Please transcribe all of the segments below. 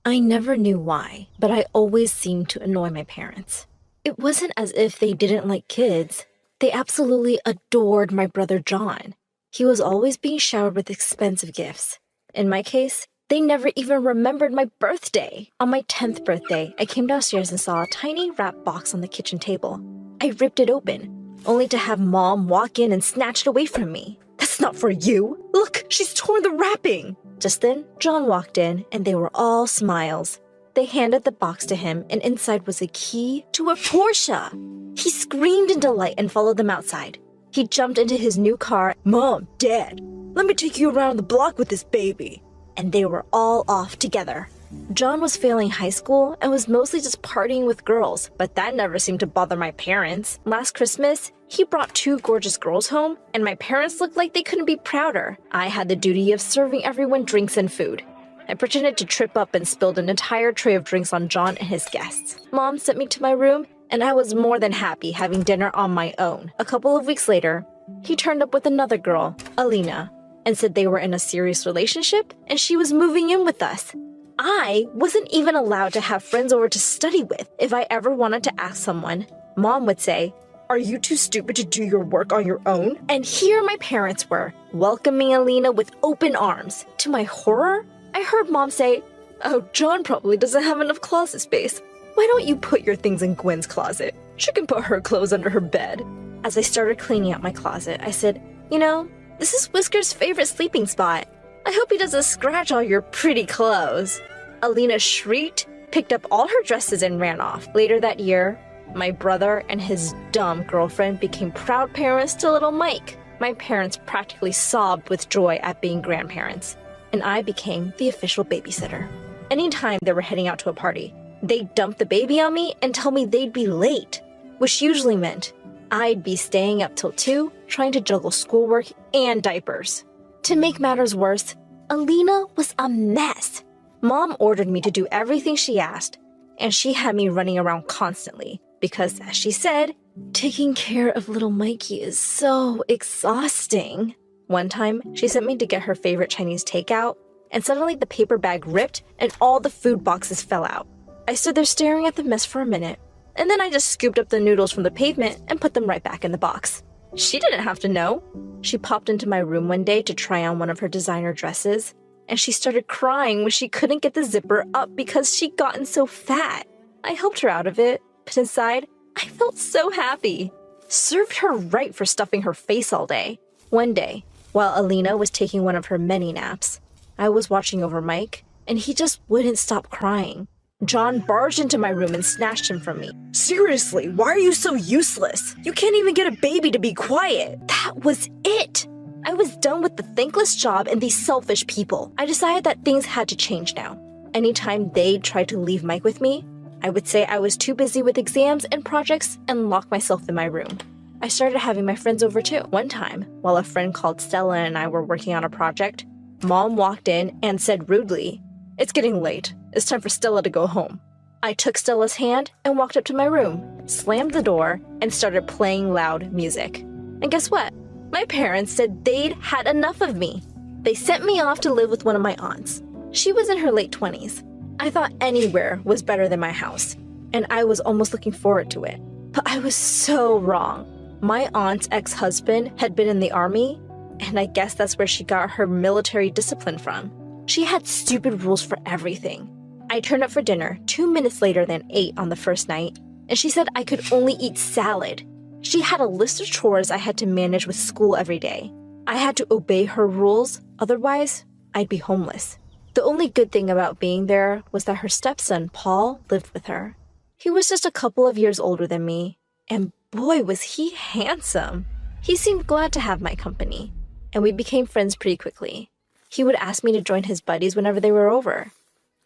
I never knew why, but I always seemed to annoy my parents. It wasn't as if they didn't like kids. They absolutely adored my brother John. He was always being showered with expensive gifts. In my case, they never even remembered my birthday. On my 10th birthday, I came downstairs and saw a tiny wrapped box on the kitchen table. I ripped it open, only to have Mom walk in and snatch it away from me. "That's not for you! Look, she's torn the wrapping!" Just then, John walked in, and they were all smiles. They handed the box to him, and inside was a key to a Porsche. He screamed in delight and followed them outside. He jumped into his new car. "Mom, Dad, let me take you around the block with this baby." And they were all off together. John was failing high school and was mostly just partying with girls, but that never seemed to bother my parents. Last Christmas, he brought two gorgeous girls home, and my parents looked like they couldn't be prouder. I had the duty of serving everyone drinks and food. I pretended to trip up and spilled an entire tray of drinks on John and his guests. Mom sent me to my room, and I was more than happy having dinner on my own. A couple of weeks later, he turned up with another girl, Alina, and said they were in a serious relationship and she was moving in with us. I wasn't even allowed to have friends over to study with. If I ever wanted to ask someone, Mom would say, "Are you too stupid to do your work on your own?" And here my parents were, welcoming Alina with open arms. To my horror, I heard Mom say, "Oh, John probably doesn't have enough closet space. Why don't you put your things in Gwen's closet? She can put her clothes under her bed." As I started cleaning out my closet, I said, "You know, this is Whisker's favorite sleeping spot. I hope he doesn't scratch all your pretty clothes." Alina shrieked, picked up all her dresses, and ran off. Later that year, my brother and his dumb girlfriend became proud parents to little Mike. My parents practically sobbed with joy at being grandparents, and I became the official babysitter. Anytime they were heading out to a party, they'd dump the baby on me and tell me they'd be late, which usually meant I'd be staying up till 2 trying to juggle schoolwork and diapers. To make matters worse, Alina was a mess. Mom ordered me to do everything she asked, and she had me running around constantly because, as she said, taking care of little Mikey is so exhausting. One time, she sent me to get her favorite Chinese takeout, and suddenly the paper bag ripped and all the food boxes fell out. I stood there staring at the mess for a minute, and then I just scooped up the noodles from the pavement and put them right back in the box. She didn't have to know. She popped into my room one day to try on one of her designer dresses, and she started crying when she couldn't get the zipper up because she'd gotten so fat. I helped her out of it, but inside, I felt so happy. Served her right for stuffing her face all day. One day, while Alina was taking one of her many naps, I was watching over Mike, and he just wouldn't stop crying. John barged into my room and snatched him from me. "Seriously, why are you so useless? You can't even get a baby to be quiet." That was it. I was done with the thankless job and these selfish people. I decided that things had to change now. Anytime they tried to leave Mike with me, I would say I was too busy with exams and projects and lock myself in my room. I started having my friends over too. One time, while a friend called Stella and I were working on a project, Mom walked in and said rudely, "It's getting late. It's time for Stella to go home." I took Stella's hand and walked up to my room, slammed the door, and started playing loud music. And guess what? My parents said they'd had enough of me. They sent me off to live with one of my aunts. She was in her late 20s. I thought anywhere was better than my house, and I was almost looking forward to it. But I was so wrong. My aunt's ex-husband had been in the army, and I guess that's where she got her military discipline from. She had stupid rules for everything. I turned up for dinner 2 minutes later than 8 on the first night, and she said I could only eat salad. She had a list of chores I had to manage with school every day. I had to obey her rules, otherwise I'd be homeless. The only good thing about being there was that her stepson, Paul, lived with her. He was just a couple of years older than me, and boy was he handsome. He seemed glad to have my company, and we became friends pretty quickly. He would ask me to join his buddies whenever they were over.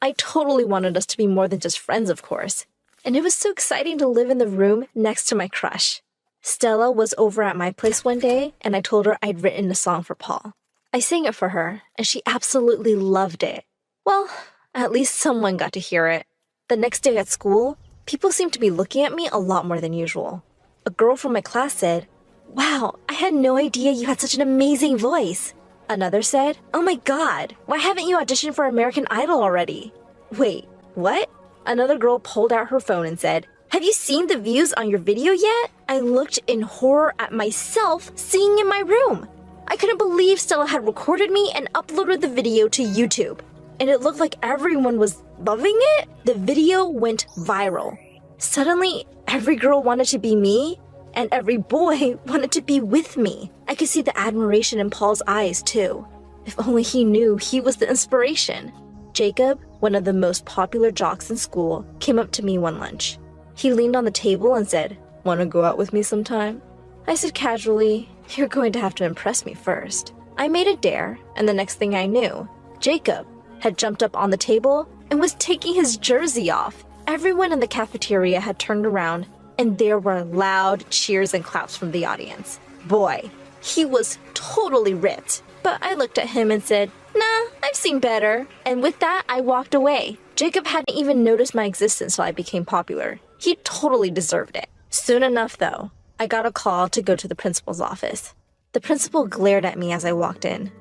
I totally wanted us to be more than just friends, of course, and it was so exciting to live in the room next to my crush. Stella was over at my place one day, and I told her I'd written a song for Paul. I sang it for her, and she absolutely loved it. Well, at least someone got to hear it. The next day at school, people seemed to be looking at me a lot more than usual. A girl from my class said, "Wow, I had no idea you had such an amazing voice." Another said, "Oh my God, why haven't you auditioned for American Idol already?" Wait, what? Another girl pulled out her phone and said, "Have you seen the views on your video yet?" I looked in horror at myself seeing in my room. I couldn't believe Stella had recorded me and uploaded the video to YouTube. And it looked like everyone was loving it. The video went viral. Suddenly, every girl wanted to be me, and every boy wanted to be with me. I could see the admiration in Paul's eyes, too. If only he knew he was the inspiration. Jacob, one of the most popular jocks in school, came up to me one lunch. He leaned on the table and said, "Want to go out with me sometime?" I said casually, "You're going to have to impress me first." I made a dare, and the next thing I knew, Jacob had jumped up on the table and was taking his jersey off. Everyone in the cafeteria had turned around, and there were loud cheers and claps from the audience. Boy, he was totally ripped. But I looked at him and said, "Nah, I've seen better." And with that, I walked away. Jacob hadn't even noticed my existence till I became popular. He totally deserved it. Soon enough, though, I got a call to go to the principal's office. The principal glared at me as I walked in.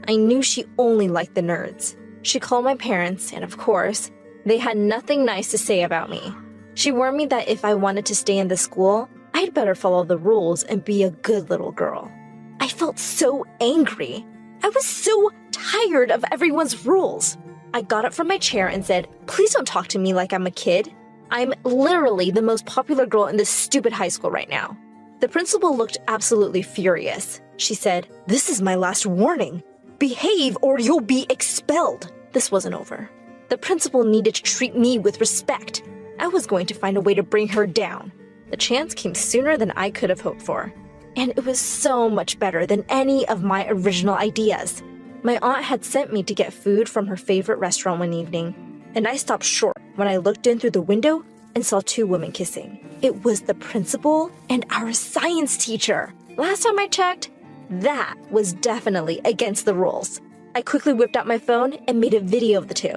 I knew she only liked the nerds. She called my parents, and of course, they had nothing nice to say about me. She warned me that if I wanted to stay in the school, I'd better follow the rules and be a good little girl. I felt so angry. I was so tired of everyone's rules. I got up from my chair and said, "Please don't talk to me like I'm a kid. I'm literally the most popular girl in this stupid high school right now." The principal looked absolutely furious. She said, "This is my last warning. Behave or you'll be expelled." This wasn't over. The principal needed to treat me with respect. I was going to find a way to bring her down. The chance came sooner than I could have hoped for. And it was so much better than any of my original ideas. My aunt had sent me to get food from her favorite restaurant one evening, and I stopped short when I looked in through the window and saw two women kissing. It was the principal and our science teacher. Last time I checked, that was definitely against the rules. I quickly whipped out my phone and made a video of the two.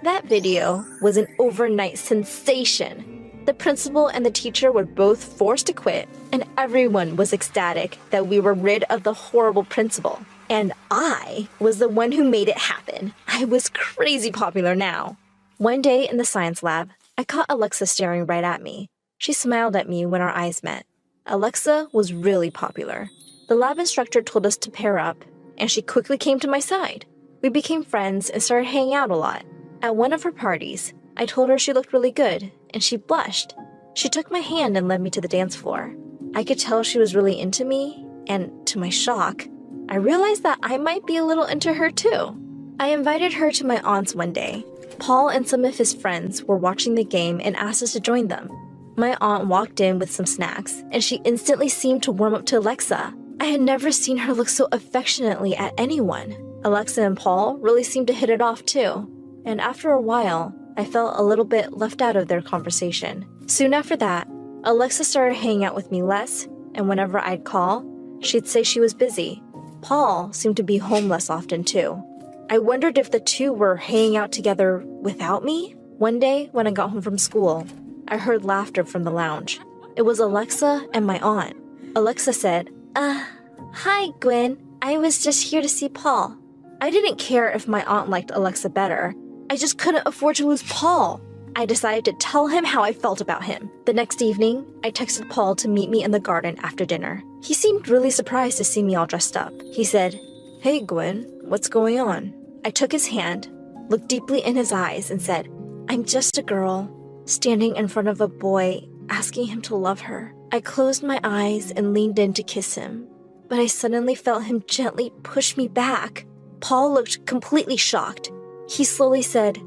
That video was an overnight sensation. The principal and the teacher were both forced to quit, and everyone was ecstatic that we were rid of the horrible principal. And I was the one who made it happen. I was crazy popular now. One day in the science lab, I caught Alexa staring right at me. She smiled at me when our eyes met. Alexa was really popular. The lab instructor told us to pair up, and she quickly came to my side. We became friends and started hanging out a lot. At one of her parties, I told her she looked really good, and she blushed. She took my hand and led me to the dance floor. I could tell she was really into me, and to my shock, I realized that I might be a little into her too. I invited her to my aunt's one day. Paul and some of his friends were watching the game and asked us to join them. My aunt walked in with some snacks, and she instantly seemed to warm up to Alexa. I had never seen her look so affectionately at anyone. Alexa and Paul really seemed to hit it off too. And after a while, I felt a little bit left out of their conversation. Soon after that, Alexa started hanging out with me less, and whenever I'd call, she'd say she was busy. Paul seemed to be home less often too. I wondered if the two were hanging out together without me. One day, when I got home from school, I heard laughter from the lounge. It was Alexa and my aunt. Alexa said, "Hi, Gwen. I was just here to see Paul." I didn't care if my aunt liked Alexa better. I just couldn't afford to lose Paul. I decided to tell him how I felt about him. The next evening, I texted Paul to meet me in the garden after dinner. He seemed really surprised to see me all dressed up. He said, "Hey, Gwen, what's going on?" I took his hand, looked deeply in his eyes, and said, "I'm just a girl, standing in front of a boy, asking him to love her." I closed my eyes and leaned in to kiss him, but I suddenly felt him gently push me back. Paul looked completely shocked. He slowly said,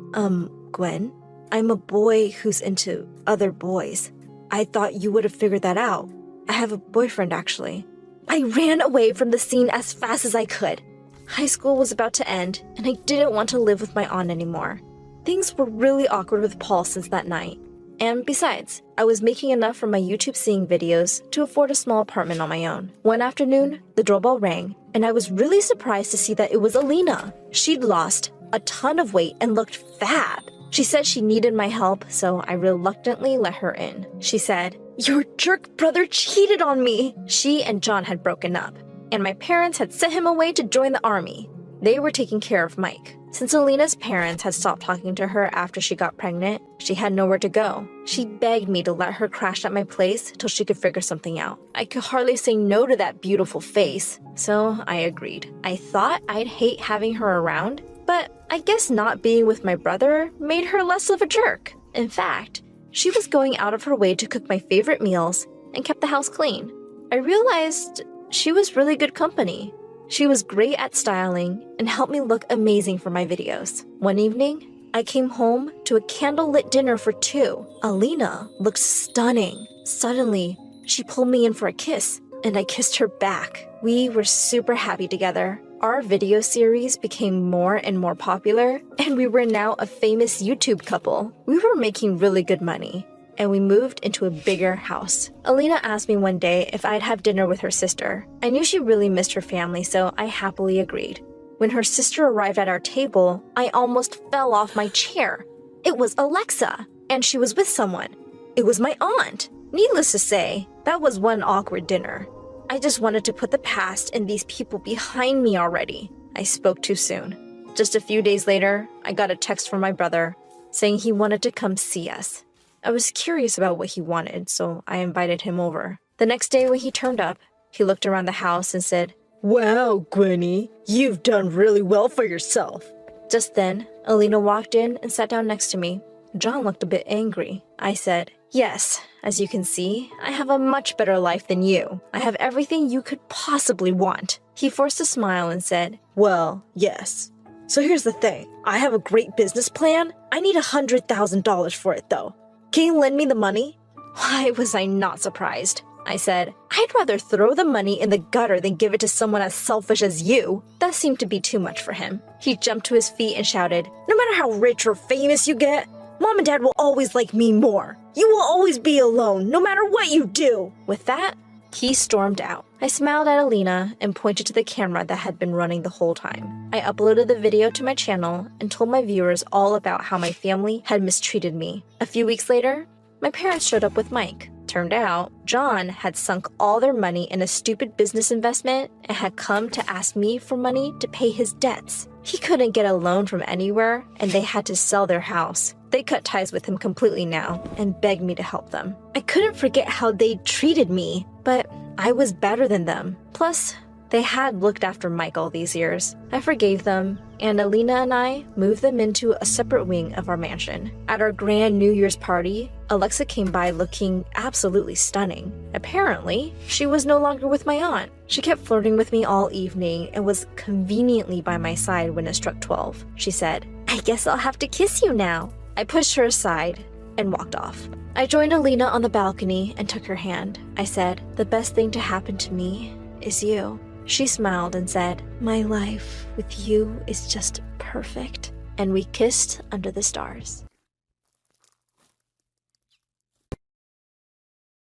Gwen, I'm a boy who's into other boys. I thought you would have figured that out. I have a boyfriend, actually." I ran away from the scene as fast as I could. High school was about to end, and I didn't want to live with my aunt anymore. Things were really awkward with Paul since that night. And besides, I was making enough from my YouTube singing videos to afford a small apartment on my own. One afternoon, the doorbell rang, and I was really surprised to see that it was Alina. She'd lost a ton of weight and looked fab. She said she needed my help, so I reluctantly let her in. She said, "Your jerk brother cheated on me." She and John had broken up, and my parents had sent him away to join the army. They were taking care of Mike. Since Alina's parents had stopped talking to her after she got pregnant, she had nowhere to go. She begged me to let her crash at my place till she could figure something out. I could hardly say no to that beautiful face, so I agreed. I thought I'd hate having her around, but I guess not being with my brother made her less of a jerk. In fact, she was going out of her way to cook my favorite meals and kept the house clean. I realized she was really good company. She was great at styling and helped me look amazing for my videos. One evening, I came home to a candlelit dinner for two. Alina looked stunning. Suddenly, she pulled me in for a kiss, and I kissed her back. We were super happy together. Our video series became more and more popular, and we were now a famous YouTube couple. We were making really good money, and we moved into a bigger house. Alina asked me one day if I'd have dinner with her sister. I knew she really missed her family, so I happily agreed. When her sister arrived at our table, I almost fell off my chair. It was Alexa, and she was with someone. It was my aunt. Needless to say, that was one awkward dinner. I just wanted to put the past and these people behind me already. I spoke too soon. Just a few days later, I got a text from my brother saying he wanted to come see us. I was curious about what he wanted, so I invited him over. The next day when he turned up, he looked around the house and said, "Wow, Gwenny, you've done really well for yourself." Just then, Alina walked in and sat down next to me. John looked a bit angry. I said, "Yes, as you can see, I have a much better life than you. I have everything you could possibly want." He forced a smile and said, "Well, yes. So here's the thing. I have a great business plan. I need $100,000 for it, though. Can you lend me the money?" Why was I not surprised? I said, "I'd rather throw the money in the gutter than give it to someone as selfish as you." That seemed to be too much for him. He jumped to his feet and shouted, "No matter how rich or famous you get, Mom and Dad will always like me more. You will always be alone, no matter what you do." With that, he stormed out. I smiled at Alina and pointed to the camera that had been running the whole time. I uploaded the video to my channel and told my viewers all about how my family had mistreated me. A few weeks later, my parents showed up with Mike. Turned out, John had sunk all their money in a stupid business investment and had come to ask me for money to pay his debts. He couldn't get a loan from anywhere, and they had to sell their house. They cut ties with him completely now and begged me to help them. I couldn't forget how they treated me, but I was better than them. Plus, they had looked after Mike all these years. I forgave them, and Alina and I moved them into a separate wing of our mansion. At our grand New Year's party, Alexa came by looking absolutely stunning. Apparently, she was no longer with my aunt. She kept flirting with me all evening and was conveniently by my side when it struck 12. She said, "I guess I'll have to kiss you now." I pushed her aside and walked off. I joined Alina on the balcony and took her hand. I said, "The best thing to happen to me is you." She smiled and said, "My life with you is just perfect." And we kissed under the stars.